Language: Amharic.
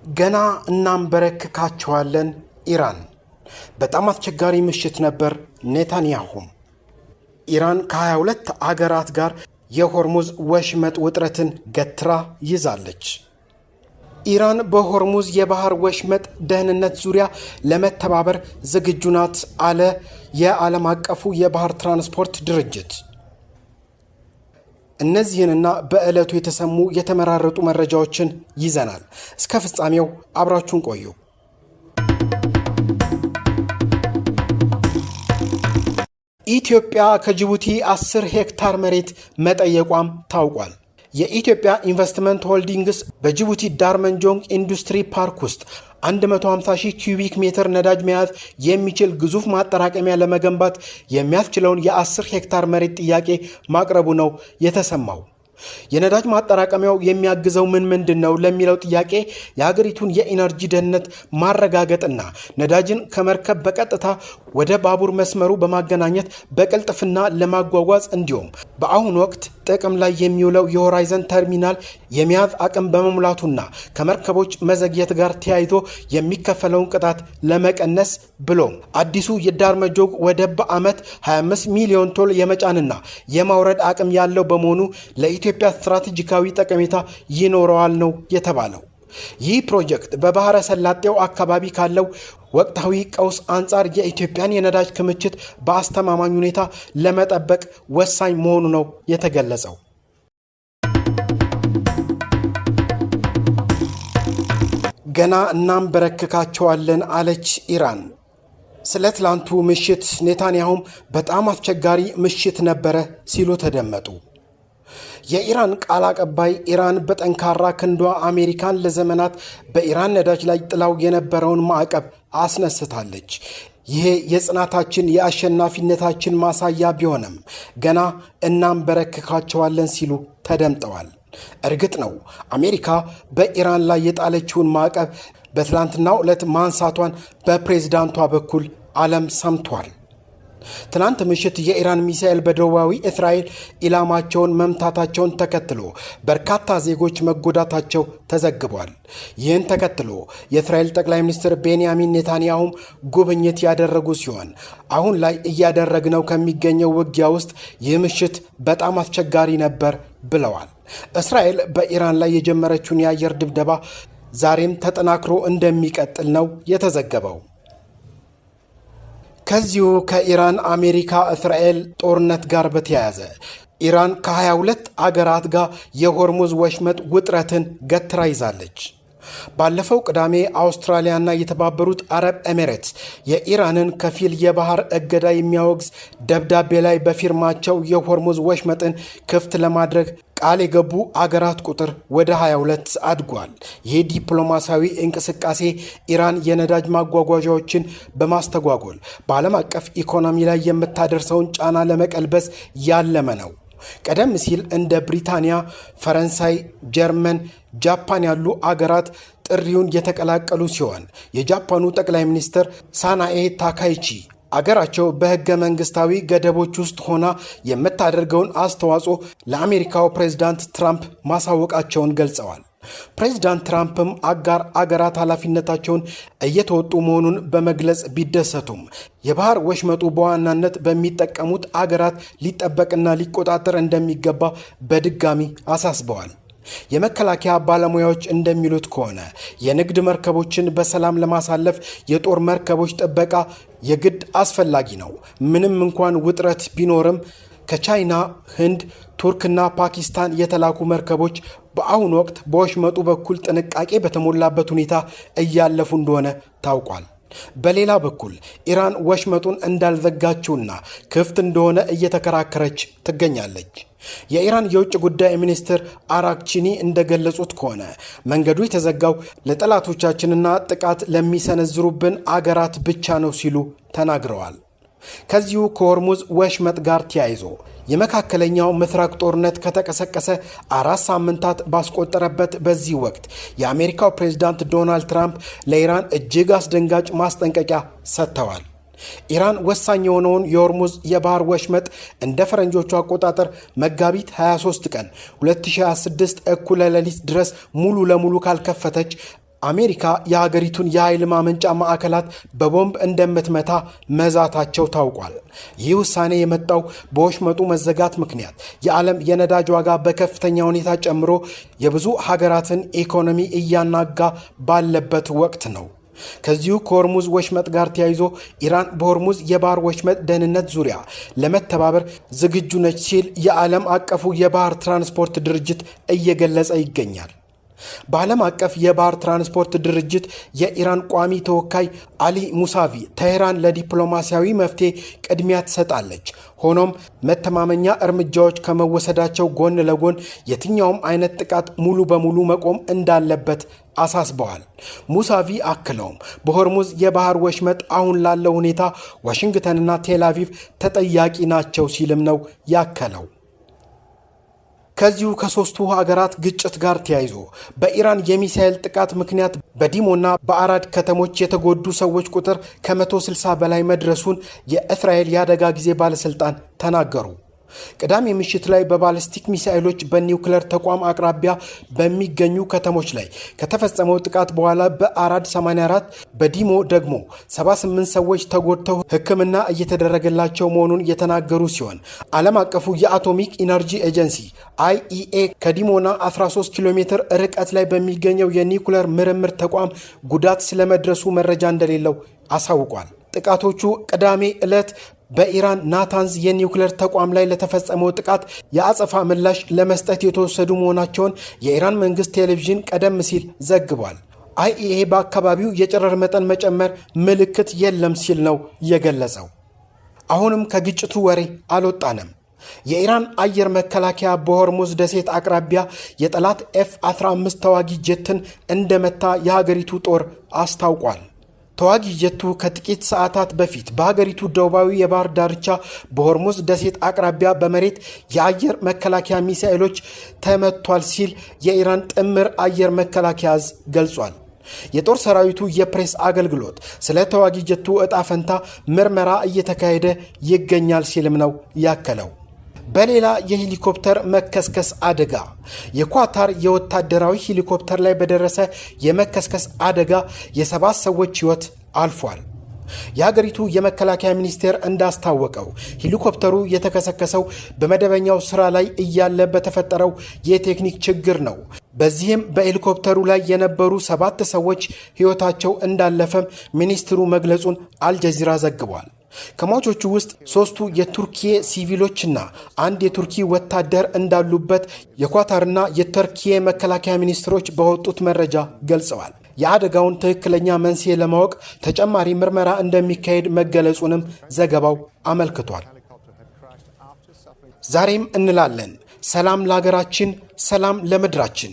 ገና እናንበረክካቸዋለን ኢራን። በጣም አስቸጋሪ ምሽት ነበር። ኔታንያሁም ኢራን ከ22 አገራት ጋር የሆርሙዝ ወሽመጥ ውጥረትን ገትራ ይዛለች። ኢራን በሆርሙዝ የባህር ወሽመጥ ደህንነት ዙሪያ ለመተባበር ዝግጁ ናት አለ የዓለም አቀፉ የባህር ትራንስፖርት ድርጅት። እነዚህንና በዕለቱ የተሰሙ የተመራረጡ መረጃዎችን ይዘናል። እስከ ፍጻሜው አብራችሁን ቆዩ። ኢትዮጵያ ከጅቡቲ 10 ሄክታር መሬት መጠየቋም ታውቋል። የኢትዮጵያ ኢንቨስትመንት ሆልዲንግስ በጅቡቲ ዳርመንጆንግ ኢንዱስትሪ ፓርክ ውስጥ 150,000 ኪዩቢክ ሜትር ነዳጅ መያዝ የሚችል ግዙፍ ማጠራቀሚያ ለመገንባት የሚያስችለውን የ10 ሄክታር መሬት ጥያቄ ማቅረቡ ነው የተሰማው። የነዳጅ ማጠራቀሚያው የሚያግዘው ምንድን ነው ለሚለው ጥያቄ የሀገሪቱን የኢነርጂ ደህንነት ማረጋገጥና ነዳጅን ከመርከብ በቀጥታ ወደ ባቡር መስመሩ በማገናኘት በቅልጥፍና ለማጓጓዝ እንዲሁም በአሁኑ ወቅት ጥቅም ላይ የሚውለው የሆራይዘን ተርሚናል የመያዝ አቅም በመሙላቱና ከመርከቦች መዘግየት ጋር ተያይዞ የሚከፈለውን ቅጣት ለመቀነስ ብሎም አዲሱ የዳርመጆግ ወደብ በዓመት 25 ሚሊዮን ቶን የመጫንና የማውረድ አቅም ያለው በመሆኑ ለኢትዮጵያ ስትራቴጂካዊ ጠቀሜታ ይኖረዋል ነው የተባለው። ይህ ፕሮጀክት በባህረ ሰላጤው አካባቢ ካለው ወቅታዊ ቀውስ አንጻር የኢትዮጵያን የነዳጅ ክምችት በአስተማማኝ ሁኔታ ለመጠበቅ ወሳኝ መሆኑ ነው የተገለጸው። ገና እናንበረክካቸዋለን አለች ኢራን። ስለ ትላንቱ ምሽት ኔታንያሁም በጣም አስቸጋሪ ምሽት ነበረ ሲሉ ተደመጡ። የኢራን ቃል አቀባይ ኢራን በጠንካራ ክንዷ አሜሪካን ለዘመናት በኢራን ነዳጅ ላይ ጥላው የነበረውን ማዕቀብ አስነስታለች። ይሄ የጽናታችን የአሸናፊነታችን ማሳያ ቢሆንም ገና እናንበረክካቸዋለን ሲሉ ተደምጠዋል። እርግጥ ነው አሜሪካ በኢራን ላይ የጣለችውን ማዕቀብ በትላንትናው ዕለት ማንሳቷን በፕሬዝዳንቷ በኩል ዓለም ሰምቷል። ትናንት ምሽት የኢራን ሚሳኤል በደቡባዊ እስራኤል ኢላማቸውን መምታታቸውን ተከትሎ በርካታ ዜጎች መጎዳታቸው ተዘግቧል። ይህን ተከትሎ የእስራኤል ጠቅላይ ሚኒስትር ቤንያሚን ኔታንያሁም ጉብኝት ያደረጉ ሲሆን አሁን ላይ እያደረግነው ከሚገኘው ውጊያ ውስጥ ይህ ምሽት በጣም አስቸጋሪ ነበር ብለዋል። እስራኤል በኢራን ላይ የጀመረችውን የአየር ድብደባ ዛሬም ተጠናክሮ እንደሚቀጥል ነው የተዘገበው። ከዚሁ ከኢራን አሜሪካ እስራኤል ጦርነት ጋር በተያያዘ ኢራን ከ22 አገራት ጋር የሆርሙዝ ወሽመጥ ውጥረትን ገትራ ይዛለች። ባለፈው ቅዳሜ አውስትራሊያና የተባበሩት አረብ ኤሚሬትስ የኢራንን ከፊል የባህር እገዳ የሚያወግዝ ደብዳቤ ላይ በፊርማቸው የሆርሙዝ ወሽመጥን ክፍት ለማድረግ ቃል የገቡ አገራት ቁጥር ወደ 22 አድጓል። ይህ ዲፕሎማሲያዊ እንቅስቃሴ ኢራን የነዳጅ ማጓጓዣዎችን በማስተጓጎል በዓለም አቀፍ ኢኮኖሚ ላይ የምታደርሰውን ጫና ለመቀልበስ ያለመ ነው። ቀደም ሲል እንደ ብሪታንያ፣ ፈረንሳይ፣ ጀርመን፣ ጃፓን ያሉ አገራት ጥሪውን የተቀላቀሉ ሲሆን የጃፓኑ ጠቅላይ ሚኒስትር ሳናኤ ታካይቺ አገራቸው በሕገ መንግስታዊ ገደቦች ውስጥ ሆና የምታደርገውን አስተዋጽኦ ለአሜሪካው ፕሬዝዳንት ትራምፕ ማሳወቃቸውን ገልጸዋል። ፕሬዝዳንት ትራምፕም አጋር አገራት ኃላፊነታቸውን እየተወጡ መሆኑን በመግለጽ ቢደሰቱም የባህር ወሽመጡ በዋናነት በሚጠቀሙት አገራት ሊጠበቅና ሊቆጣጠር እንደሚገባ በድጋሚ አሳስበዋል። የመከላከያ ባለሙያዎች እንደሚሉት ከሆነ የንግድ መርከቦችን በሰላም ለማሳለፍ የጦር መርከቦች ጥበቃ የግድ አስፈላጊ ነው። ምንም እንኳን ውጥረት ቢኖርም ከቻይና፣ ህንድ፣ ቱርክና ፓኪስታን የተላኩ መርከቦች በአሁኑ ወቅት በወሽመጡ በኩል ጥንቃቄ በተሞላበት ሁኔታ እያለፉ እንደሆነ ታውቋል። በሌላ በኩል ኢራን ወሽመጡን እንዳልዘጋችውና ክፍት እንደሆነ እየተከራከረች ትገኛለች። የኢራን የውጭ ጉዳይ ሚኒስትር አራክቺኒ እንደገለጹት ከሆነ መንገዱ የተዘጋው ለጠላቶቻችንና ጥቃት ለሚሰነዝሩብን አገራት ብቻ ነው ሲሉ ተናግረዋል። ከዚሁ ከሆርሙዝ ወሽመጥ ጋር ተያይዞ የመካከለኛው ምስራቅ ጦርነት ከተቀሰቀሰ 4 ሳምንታት ባስቆጠረበት በዚህ ወቅት የአሜሪካው ፕሬዝዳንት ዶናልድ ትራምፕ ለኢራን እጅግ አስደንጋጭ ማስጠንቀቂያ ሰጥተዋል። ኢራን ወሳኝ የሆነውን የሆርሙዝ የባህር ወሽመጥ እንደ ፈረንጆቹ አቆጣጠር መጋቢት 23 ቀን 2026 እኩለ ሌሊት ድረስ ሙሉ ለሙሉ ካልከፈተች አሜሪካ የሀገሪቱን የኃይል ማመንጫ ማዕከላት በቦምብ እንደምትመታ መዛታቸው ታውቋል። ይህ ውሳኔ የመጣው በወሽመጡ መዘጋት ምክንያት የዓለም የነዳጅ ዋጋ በከፍተኛ ሁኔታ ጨምሮ የብዙ ሀገራትን ኢኮኖሚ እያናጋ ባለበት ወቅት ነው። ከዚሁ ከሆርሙዝ ወሽመጥ ጋር ተያይዞ ኢራን በሆርሙዝ የባህር ወሽመጥ ደህንነት ዙሪያ ለመተባበር ዝግጁ ነች ሲል የዓለም አቀፉ የባህር ትራንስፖርት ድርጅት እየገለጸ ይገኛል። በዓለም አቀፍ የባህር ትራንስፖርት ድርጅት የኢራን ቋሚ ተወካይ አሊ ሙሳቪ ቴህራን ለዲፕሎማሲያዊ መፍትሄ ቅድሚያ ትሰጣለች፣ ሆኖም መተማመኛ እርምጃዎች ከመወሰዳቸው ጎን ለጎን የትኛውም አይነት ጥቃት ሙሉ በሙሉ መቆም እንዳለበት አሳስበዋል። ሙሳቪ አክለውም በሆርሙዝ የባህር ወሽመጥ አሁን ላለው ሁኔታ ዋሽንግተንና ቴልአቪቭ ተጠያቂ ናቸው ሲልም ነው ያከለው። ከዚሁ ከሶስቱ ሀገራት ግጭት ጋር ተያይዞ በኢራን የሚሳኤል ጥቃት ምክንያት በዲሞና በአራድ ከተሞች የተጎዱ ሰዎች ቁጥር ከ160 በላይ መድረሱን የእስራኤል የአደጋ ጊዜ ባለስልጣን ተናገሩ። ቅዳሜ ምሽት ላይ በባሊስቲክ ሚሳኤሎች በኒውክለር ተቋም አቅራቢያ በሚገኙ ከተሞች ላይ ከተፈጸመው ጥቃት በኋላ በአራድ 84 በዲሞ ደግሞ 78 ሰዎች ተጎድተው ሕክምና እየተደረገላቸው መሆኑን የተናገሩ ሲሆን ዓለም አቀፉ የአቶሚክ ኢነርጂ ኤጀንሲ IEA ከዲሞና 13 ኪሎ ሜትር ርቀት ላይ በሚገኘው የኒውክለር ምርምር ተቋም ጉዳት ስለመድረሱ መረጃ እንደሌለው አሳውቋል። ጥቃቶቹ ቅዳሜ ዕለት በኢራን ናታንዝ የኒውክሌር ተቋም ላይ ለተፈጸመው ጥቃት የአጸፋ ምላሽ ለመስጠት የተወሰዱ መሆናቸውን የኢራን መንግስት ቴሌቪዥን ቀደም ሲል ዘግቧል። IEA በአካባቢው የጨረር መጠን መጨመር ምልክት የለም ሲል ነው የገለጸው። አሁንም ከግጭቱ ወሬ አልወጣንም። የኢራን አየር መከላከያ በሆርሙዝ ደሴት አቅራቢያ የጠላት F-15 ተዋጊ ጀትን እንደመታ የሀገሪቱ ጦር አስታውቋል። ተዋጊ ጀቱ ከጥቂት ሰዓታት በፊት በሀገሪቱ ደቡባዊ የባህር ዳርቻ በሆርሙዝ ደሴት አቅራቢያ በመሬት የአየር መከላከያ ሚሳኤሎች ተመቷል ሲል የኢራን ጥምር አየር መከላከያ ዕዝ ገልጿል። የጦር ሰራዊቱ የፕሬስ አገልግሎት ስለ ተዋጊ ጀቱ ዕጣ ፈንታ ምርመራ እየተካሄደ ይገኛል ሲልም ነው ያከለው። በሌላ የሄሊኮፕተር መከስከስ አደጋ የኳታር የወታደራዊ ሄሊኮፕተር ላይ በደረሰ የመከስከስ አደጋ የ7 ሰዎች ሕይወት አልፏል። የሀገሪቱ የመከላከያ ሚኒስቴር እንዳስታወቀው ሄሊኮፕተሩ የተከሰከሰው በመደበኛው ስራ ላይ እያለ በተፈጠረው የቴክኒክ ችግር ነው። በዚህም በሄሊኮፕተሩ ላይ የነበሩ 7 ሰዎች ሕይወታቸው እንዳለፈም ሚኒስትሩ መግለጹን አልጀዚራ ዘግቧል። ከሟቾቹ ውስጥ 3ቱ የቱርኪዬ ሲቪሎችና አንድ የቱርኪ ወታደር እንዳሉበት የኳታርና የቱርኪዬ መከላከያ ሚኒስትሮች በወጡት መረጃ ገልጸዋል። የአደጋውን ትክክለኛ መንስኤ ለማወቅ ተጨማሪ ምርመራ እንደሚካሄድ መገለጹንም ዘገባው አመልክቷል። ዛሬም እንላለን፣ ሰላም ለሀገራችን፣ ሰላም ለምድራችን።